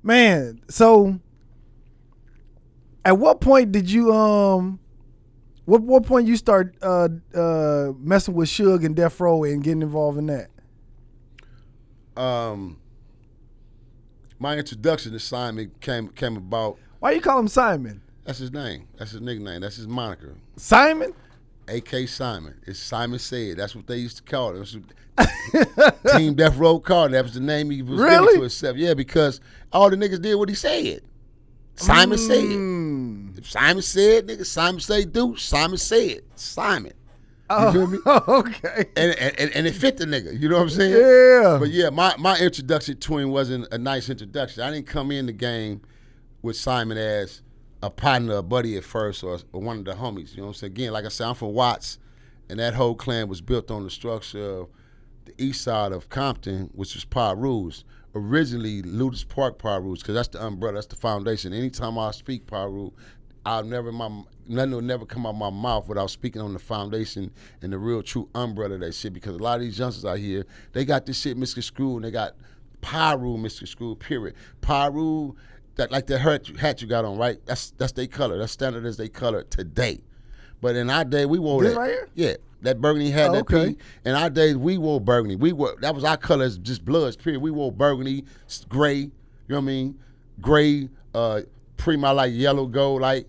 Man, so at what point did you what point you start messing with Suge and Death Row and getting involved in that? My introduction to Simon came about. Why you call him Simon? That's his name. That's his nickname. That's his moniker. Simon? A.K. Simon. It's Simon Said. That's what they used to call it. Team Death Row called. That was the name he was giving to himself. Yeah, because all the niggas did what he said. Simon said. If Simon said, nigga, Simon say do. Simon said. Simon. You feel me? Okay. And it fit the nigga. You know what I'm saying? Yeah. But yeah, my introduction to him wasn't a nice introduction. I didn't come in the game with Simon as a partner, a buddy at first, or one of the homies. You know what I'm saying? Again, like I said, I'm from Watts, and that whole clan was built on the structure of the east side of Compton, which was Pyru's. Originally, Ludus Park Pyru's, because that's the umbrella, that's the foundation. Anytime I speak Pyru, nothing will never come out of my mouth without speaking on the foundation and the real true umbrella of that shit, because a lot of these youngsters out here, they got this shit misconstrued, and they got Pyru misconstrued, period. Pyru, that like that hat you got on, right? That's their color. That's standard as they color today. But in our day, we wore this that. Right here? Yeah, that burgundy hat, that okay. P. In our days, we wore burgundy. That was our colors, just bloods, period. We wore burgundy, gray, you know what I mean? Gray, prima like yellow gold, like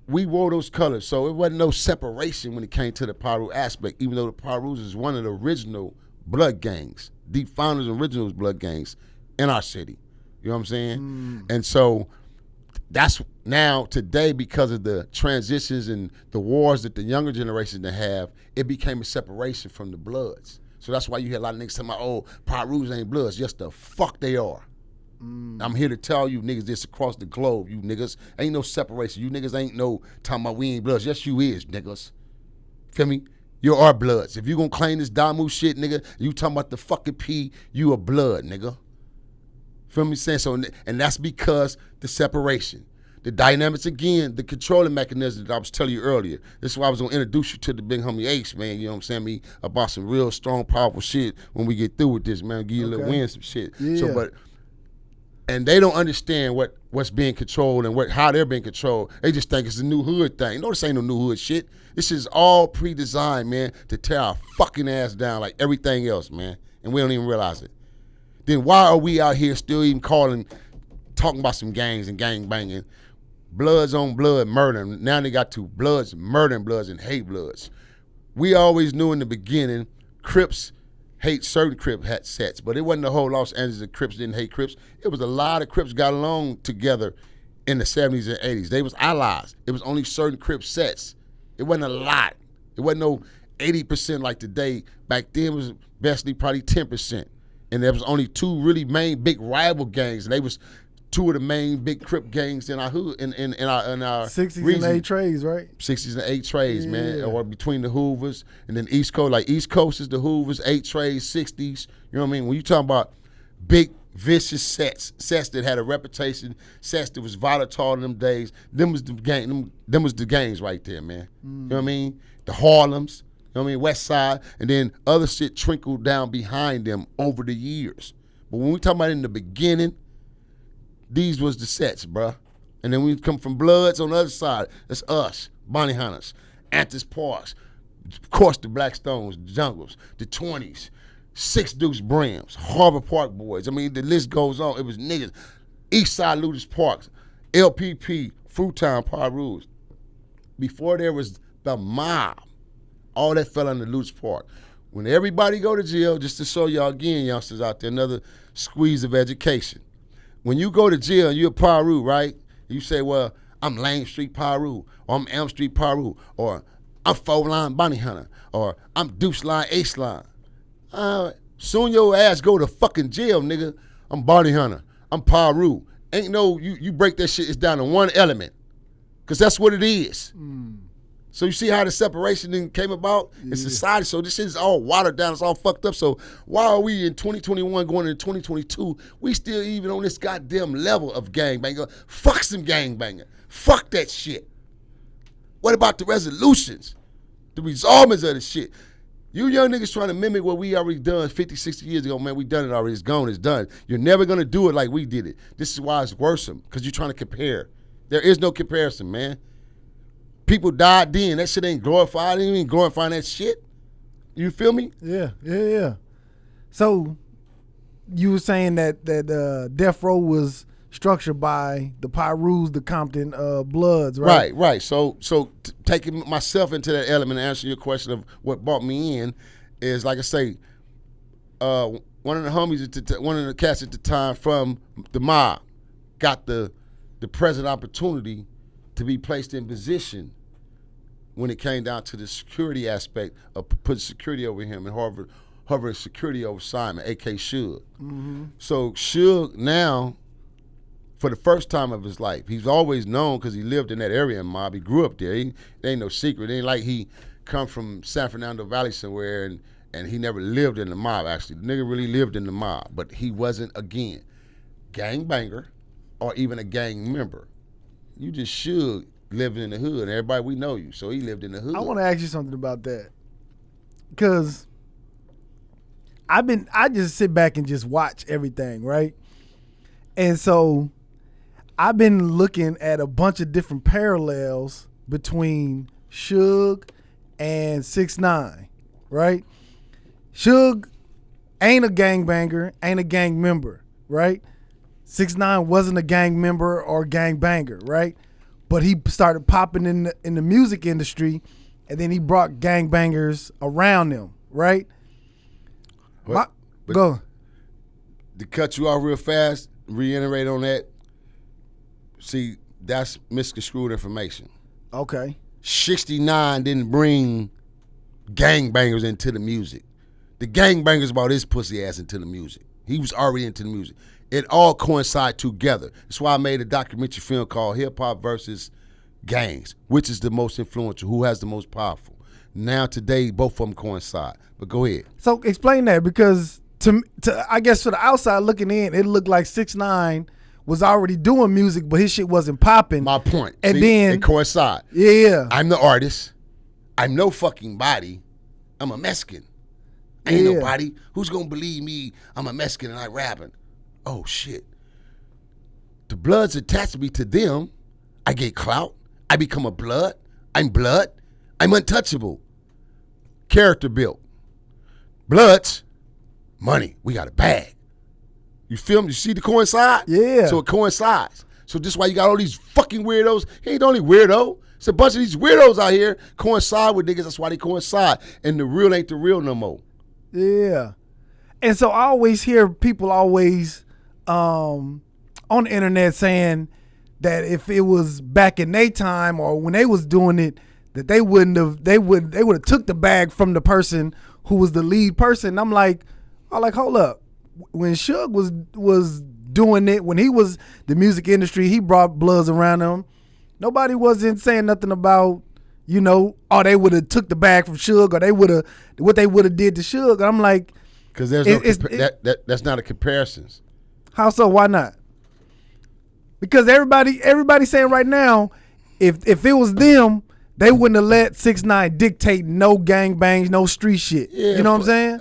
we wore those colors. So it wasn't no separation when it came to the Pyru aspect, even though the Pyrus is one of the original blood gangs, the founders and originals blood gangs in our city. You know what I'm saying? And so that's now today, because of the transitions and the wars that the younger generation have, it became a separation from the bloods. So that's why you hear a lot of niggas talking about, oh, Pyrus ain't bloods. Yes, the fuck they are. I'm here to tell you niggas this across the globe, you niggas. Ain't no separation. You niggas ain't no talking about we ain't bloods. Yes, you is, niggas. Feel me? You are bloods. If you gonna claim this Damu shit, nigga, you talking about the fucking P, you a blood, nigga. Feel me saying? So, and that's because the separation. The dynamics, again, the controlling mechanism that I was telling you earlier. This is why I was gonna introduce you to the big homie Ace, man. You know what I'm saying? Me about some real strong, powerful shit when we get through with this, man. Give you a little win, some shit. Yeah. So, and they don't understand what's being controlled and how they're being controlled. They just think it's a new hood thing. No, this ain't no new hood shit. This is all pre-designed, man, to tear our fucking ass down like everything else, man. And we don't even realize it. Then why are we out here still even talking about some gangs and gang banging? Bloods on blood murder. Now they got to bloods, murdering bloods, and hate bloods. We always knew in the beginning, Crips hate certain Crip sets, but it wasn't the whole Los Angeles that Crips didn't hate Crips. It was a lot of Crips got along together in the 70s and 80s. They was allies. It was only certain Crip sets. It wasn't a lot. It wasn't no 80% like today. Back then it was bestly probably 10%. And there was only two really main big rival gangs, and they was two of the main big Crip gangs in our hood, in our 60s region. and 8 trays, right? 60s and 8 trays, man, or between the Hoovers and then East Coast. Like East Coast is the Hoovers, 8 trays, 60s. You know what I mean? When you talking about big, vicious sets that had a reputation, sets that was volatile in them days, them was the gangs right there, man. You know what I mean? The Harlems. You know what I mean? West Side, and then other shit trickled down behind them over the years. But when we talk about in the beginning, these was the sets, bruh. And then we come from Bloods on the other side. That's us, Bonnie Hunters, Anthony Parks, of course the Black Stones, the Jungles, the 20s, Six Deuce Brims, Harvard Park Boys. I mean, the list goes on. It was niggas. East Side Ludus Parks, LPP, Fruitown Pyrus. Before there was the mob, all that fell under Ludus Park. When everybody go to jail, just to show y'all again, youngsters out there, another squeeze of education. When you go to jail and you're a Pyru, right? You say, well, I'm Lane Street Pyru, or I'm Elm Street Pyru, or I'm 4-line Bonnie Hunter, or I'm Deuce Line, Ace Line. Soon your ass go to fucking jail, nigga. I'm Bonnie Hunter. I'm Pyru. Ain't no, you break that shit, it's down to one element. Because that's what it is. So you see how the separation then came about in society? So this shit is all watered down, it's all fucked up. So why are we in 2021 going into 2022, we still even on this goddamn level of gangbanger? Fuck some gangbanging. Fuck that shit. What about the resolutions? The resolvements of the shit? You young niggas trying to mimic what we already done 50, 60 years ago, man. We done it already. It's gone. It's done. You're never going to do it like we did it. This is why it's worrisome, because you're trying to compare. There is no comparison, man. People died then. That shit ain't glorified. They ain't glorifying that shit. You feel me? Yeah. So you were saying that Death Row was structured by the Pyrus, the Compton Bloods, right? Right. So taking myself into that element and answering your question of what brought me in is, like I say, one of the homies, one of the cats at the time from the mob got the present opportunity to be placed in position when it came down to the security aspect of putting security over him and hovering security over Simon, a.k.a. Suge. Mm-hmm. So Suge now, for the first time of his life, he's always known because he lived in that area in mob. He grew up there. It ain't no secret. It ain't like he come from San Fernando Valley somewhere and he never lived in the mob, actually. The nigga really lived in the mob, but he wasn't, again, gangbanger or even a gang member. You just Suge living in the hood, and everybody, we know you, so he lived in the hood. I want to ask you something about that, because I just sit back and just watch everything, right? And so I've been looking at a bunch of different parallels between Suge and 6ix9ine, right? Suge ain't a gangbanger, ain't a gang member, right? 6ix9ine wasn't a gang member or gang banger, right? But he started popping in the music industry, and then he brought gangbangers around him, right? Go. To cut you off real fast, reiterate on that. See, that's misconstrued information. Okay. 6ix9ine didn't bring gangbangers into the music. The gangbangers brought his pussy ass into the music. He was already into the music. It all coincide together. That's why I made a documentary film called Hip Hop versus Gangs. Which is the most influential? Who has the most powerful? Now today, both of them coincide. But go ahead. So explain that, because to I guess for the outside looking in, it looked like 6ix9ine was already doing music, but his shit wasn't popping. My point. And see, then it coincide. Yeah. I'm the artist. I'm no fucking body. I'm a Mexican. I ain't nobody. Who's gonna believe me? I'm a Mexican and I rapping. Oh shit. The Bloods attach me to them. I get clout. I become a blood. I'm blood. I'm untouchable. Character built. Bloods, money. We got a bag. You feel me? You see the coincide? Yeah. So it coincides. So this is why you got all these fucking weirdos. He ain't the only weirdo. It's a bunch of these weirdos out here coincide with niggas. That's why they coincide. And the real ain't the real no more. Yeah. And so I always hear people always on the internet saying that if it was back in their time or when they was doing it, that they would have took the bag from the person who was the lead person. I'm like, hold up. When Suge was doing it, when he was the music industry, he brought Bloods around him. Nobody wasn't saying nothing about, they would have took the bag from Suge, or what they would have did to Suge. And I'm like, because there's that's not a comparison. How so? Why not? Because everybody saying right now, if it was them, they wouldn't have let 6ix9ine dictate no gangbangs, no street shit. Yeah, you know what I'm saying?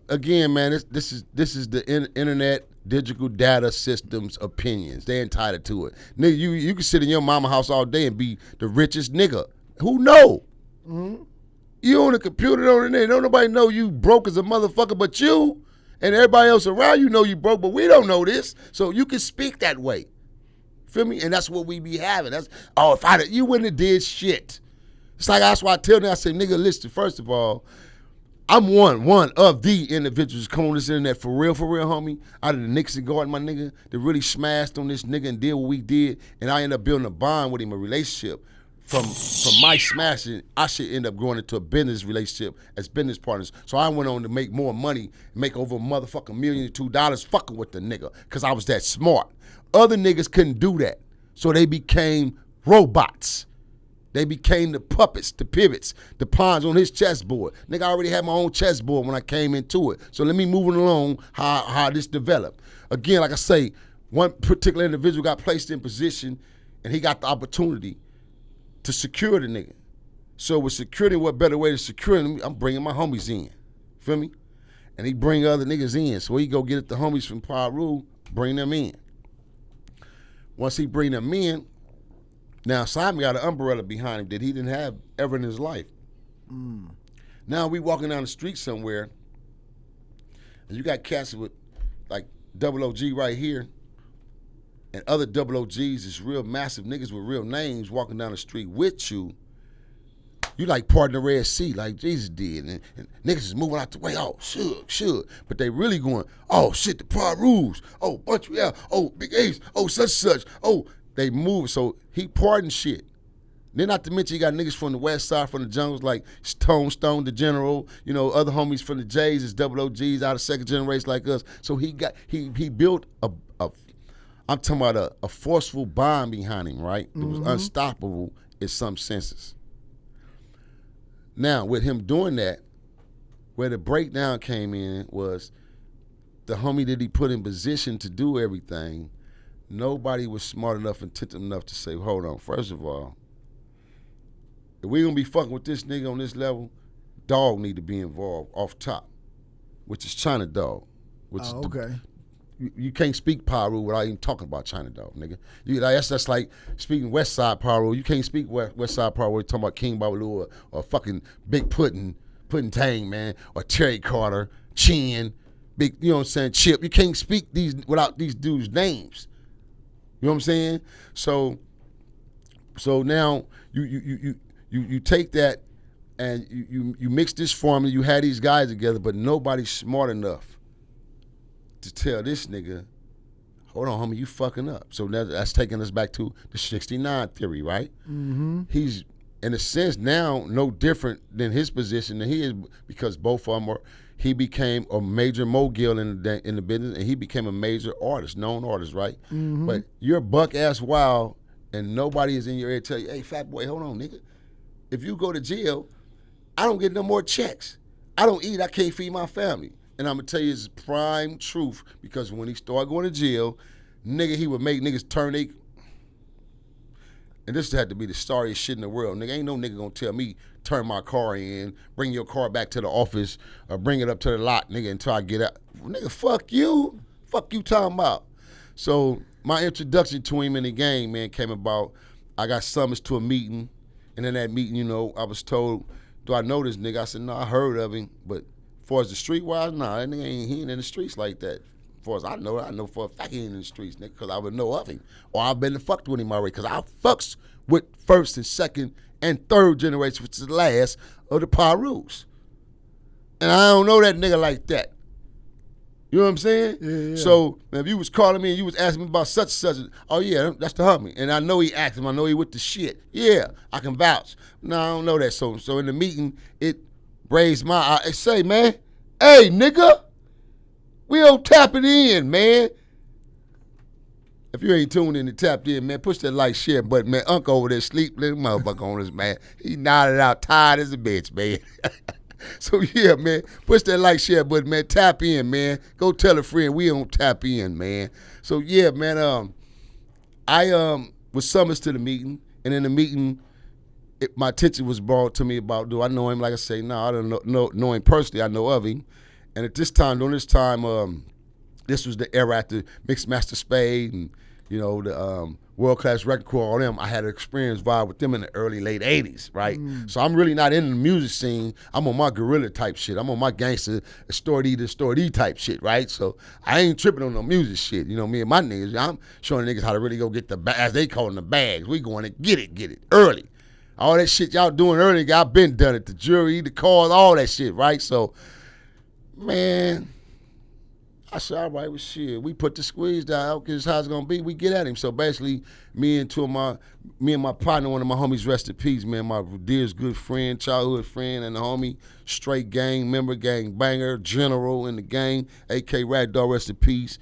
Again, man, this is the internet digital data systems opinions. They entitled to it. Nigga, you can sit in your mama house all day and be the richest nigga. Who know? Mm-hmm. You on the computer on the internet. Don't nobody know you broke as a motherfucker but you. And everybody else around you know you broke, but we don't know this. So you can speak that way. Feel me? And that's what we be having. You wouldn't have did shit. It's like, that's why I tell them, I say, nigga, listen, first of all, I'm one of the individuals come on this internet for real, homie, out of the Nixon Garden, my nigga, that really smashed on this nigga and did what we did, and I ended up building a bond with him, a relationship. From my smashing, I should end up going into a business relationship as business partners. So I went on to make more money, make over $1 million to $2 fucking with the nigga, because I was that smart. Other niggas couldn't do that. So they became robots. They became the puppets, the pivots, the pawns on his chessboard. Nigga, I already had my own chessboard when I came into it. So let me move it along how this developed. Again, like I say, one particular individual got placed in position and he got the opportunity to secure the nigga. So with security, what better way to secure them? I'm bringing my homies in. Feel me? And he bring other niggas in. So he go get the homies from Paru, bring them in. Once he bring them in, now Simon got an umbrella behind him that he didn't have ever in his life. Now we walking down the street somewhere, and you got cats with like double OG right here, and other double OGs is real massive niggas with real names walking down the street with you. You like parting the Red Sea like Jesus did, and niggas is moving out the way. Oh, Suge. But they really going, oh shit, the Parus. Oh, bunch of yeah. Oh, Big Ace. Oh, such. Oh, they move. So he parting shit. Then not to mention you got niggas from the West Side, from the jungles like Stone, the General. You know, other homies from the J's is double OGs out of second generation like us. So he built I'm talking about a forceful bond behind him, right? It was unstoppable in some senses. Now, with him doing that, where the breakdown came in was the homie that he put in position to do everything, nobody was smart enough and attentive enough to say, hold on, first of all, if we gonna be fucking with this nigga on this level, Dog need to be involved off top, which is China Dog. Which is okay. You can't speak Paru without even talking about China Dog, nigga. That's like speaking West Side Paru. You can't speak West Side Paru. You're talking about King Babalu or fucking Big Puddin' Tang, man, or Terry Carter, Chin, Big, you know what I'm saying, Chip. You can't speak these without these dudes' names. You know what I'm saying? So now you take that and you mix this formula. You had these guys together, but nobody's smart enough to tell this nigga, hold on, homie, you fucking up. So that's taking us back to the 6ix9ine theory, right? He's, in a sense, now no different than his position than he is, because both of them he became a major mogul in the business, and he became a major artist, known artist, right? But you're buck-ass wild, and nobody is in your ear to tell you, hey, fat boy, hold on, nigga. If you go to jail, I don't get no more checks. I don't eat, I can't feed my family. And I'm going to tell you it's prime truth, because when he started going to jail, nigga, he would make niggas turn they... And this had to be the sorriest shit in the world. Nigga, ain't no nigga going to tell me, turn my car in, bring your car back to the office, or bring it up to the lot, nigga, until I get out. Nigga, fuck you. Fuck you talking about. So my introduction to him in the game, man, came about. I got summoned to a meeting, and in that meeting, you know, I was told, do I know this nigga? I said, no, I heard of him, but as far as the street-wise, nah, that nigga he ain't in the streets like that. As far as I know for a fact he ain't in the streets, nigga, because I would know of him. Or I've been fucked with him already, because I fucks with first and second and third generation, which is the last of the Parus. And I don't know that nigga like that. You know what I'm saying? Yeah. So if you was calling me and you was asking me about such and such, oh yeah, that's the homie. And I know he asked him, I know he with the shit. Yeah, I can vouch. No, I don't know that. So in the meeting, it raised my eye. Hey, say, man, hey, nigga, we don't tap it in, man. If you ain't tuned in and tapped in, man, push that like, share button, man. Uncle over there sleep, little motherfucker on us, man. He nodded out, tired as a bitch, man. So, yeah, man, push that like, share button, man. Tap in, man. Go tell a friend we don't tap in, man. So, yeah, man, I was summoned to the meeting, and in the meeting, my attention was brought to me about, do I know him? Like I say, no, I don't know him personally. I know of him. And at this time, during this time, this was the era after Mixmaster Spade and, you know, the World Class Record Corps, all them. I had an experience vibe with them in the early, late 80s, right? So I'm really not in the music scene. I'm on my guerrilla type shit. I'm on my gangster, story D type shit, right? So I ain't tripping on no music shit. You know, me and my niggas, I'm showing niggas how to really go get the, as they call them, the bags. We going to get it early. All that shit y'all doing early, I've been done it. The jury, the cars, all that shit, right? So, man, I said, all right, well, shit. We put the squeeze down, because how it's gonna be. We get at him. So basically, me and my partner, one of my homies, rest in peace, man, my dearest good friend, childhood friend, and the homie, straight gang member, gang banger, general in the gang, AK Rad Dog, rest in peace.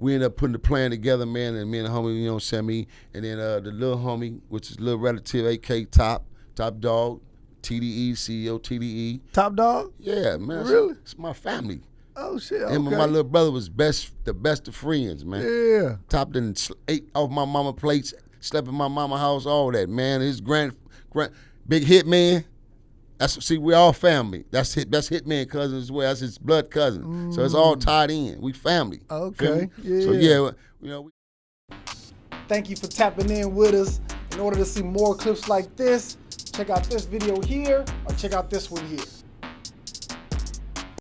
We ended up putting the plan together, man, and me and the homie, you know, sent me, and then the little homie, which is little relative, AK Top Dog, TDE, CEO TDE. Top Dog? Yeah, man. Really? It's my family. Oh, shit, okay. Him and my little brother was the best of friends, man. Yeah. Top done ate off my mama plates, slept in my mama house, all that, man. His grand big hit man, See, we all family. That's Hitman cousin as well. That's his blood cousin. So it's all tied in. We family. Okay. Yeah. So yeah, you know. Thank you for tapping in with us. In order to see more clips like this, check out this video here or check out this one here.